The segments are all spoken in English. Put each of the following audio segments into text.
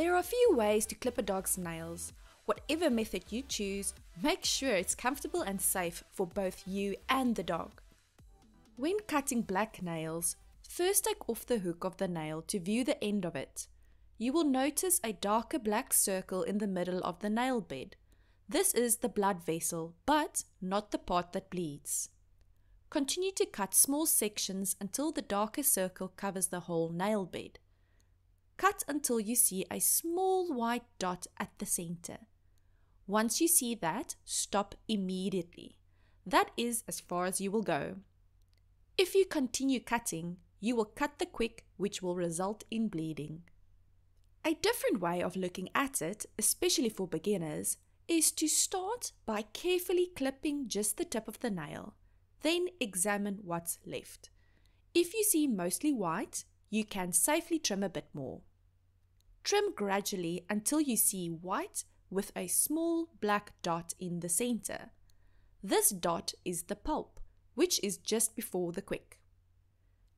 There are a few ways to clip a dog's nails. Whatever method you choose, make sure it's comfortable and safe for both you and the dog. When cutting black nails, first take off the hook of the nail to view the end of it. You will notice a darker black circle in the middle of the nail bed. This is the blood vessel, but not the part that bleeds. Continue to cut small sections until the darker circle covers the whole nail bed. Cut until you see a small white dot at the center. Once you see that, stop immediately. That is as far as you will go. If you continue cutting, you will cut the quick, which will result in bleeding. A different way of looking at it, especially for beginners, is to start by carefully clipping just the tip of the nail. Then examine what's left. If you see mostly white, you can safely trim a bit more. Trim gradually until you see white with a small black dot in the center. This dot is the pulp, which is just before the quick.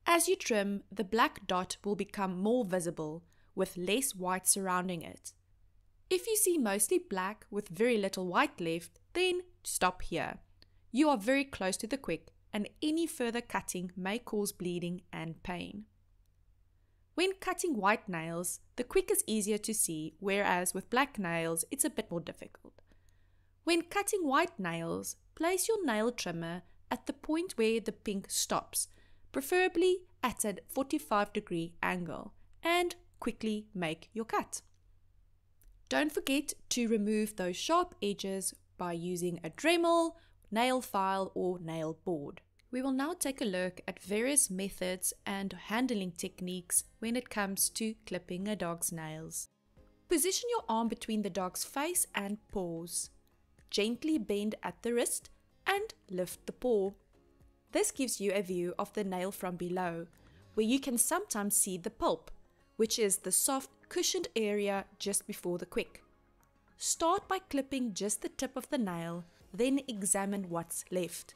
As you trim, the black dot will become more visible with less white surrounding it. If you see mostly black with very little white left, then stop here. You are very close to the quick, and any further cutting may cause bleeding and pain. When cutting white nails, the quick is easier to see, whereas with black nails, it's a bit more difficult. When cutting white nails, place your nail trimmer at the point where the pink stops, preferably at a 45-degree angle, and quickly make your cut. Don't forget to remove those sharp edges by using a Dremel, nail file, or nail board. We will now take a look at various methods and handling techniques when it comes to clipping a dog's nails. Position your arm between the dog's face and paws. Gently bend at the wrist and lift the paw. This gives you a view of the nail from below, where you can sometimes see the pulp, which is the soft, cushioned area just before the quick. Start by clipping just the tip of the nail, then examine what's left.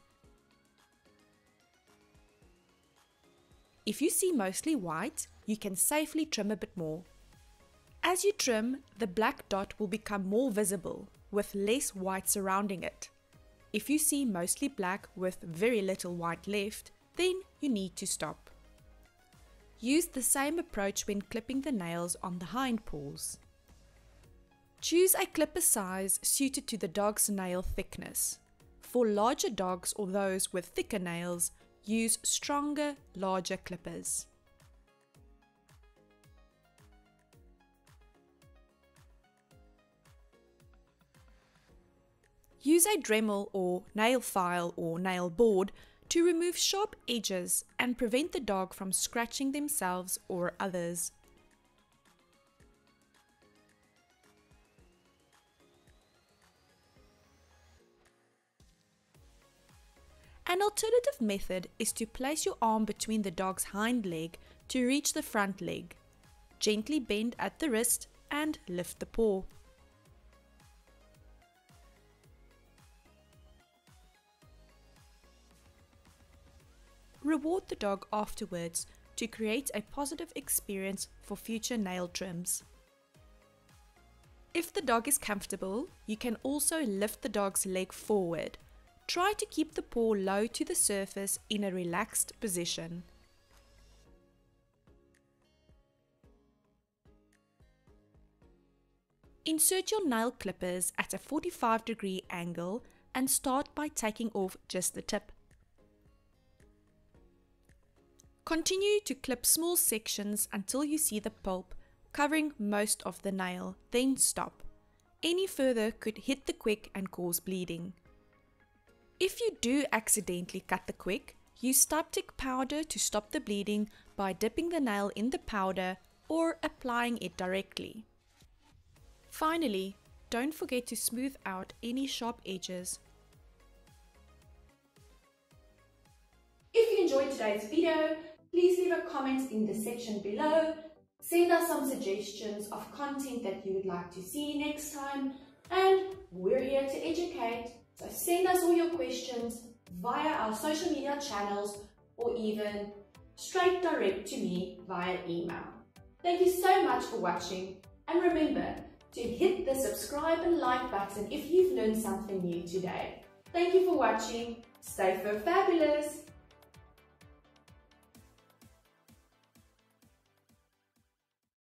If you see mostly white, you can safely trim a bit more. As you trim, the black dot will become more visible, with less white surrounding it. If you see mostly black with very little white left, then you need to stop. Use the same approach when clipping the nails on the hind paws. Choose a clipper size suited to the dog's nail thickness. For larger dogs or those with thicker nails, use stronger, larger clippers. Use a Dremel or nail file or nail board to remove sharp edges and prevent the dog from scratching themselves or others. An alternative method is to place your arm between the dog's hind leg to reach the front leg. Gently bend at the wrist and lift the paw. Reward the dog afterwards to create a positive experience for future nail trims. If the dog is comfortable, you can also lift the dog's leg forward. Try to keep the paw low to the surface in a relaxed position. Insert your nail clippers at a 45-degree angle and start by taking off just the tip. Continue to clip small sections until you see the pulp covering most of the nail, then stop. Any further could hit the quick and cause bleeding. If you do accidentally cut the quick, use styptic powder to stop the bleeding by dipping the nail in the powder or applying it directly. Finally, don't forget to smooth out any sharp edges. If you enjoyed today's video, please leave a comment in the section below. Send us some suggestions of content that you would like to see next time, and we're here to educate. So send us all your questions via our social media channels or even straight direct to me via email. Thank you so much for watching. And remember to hit the subscribe and like button if you've learned something new today. Thank you for watching. Stay fur fabulous!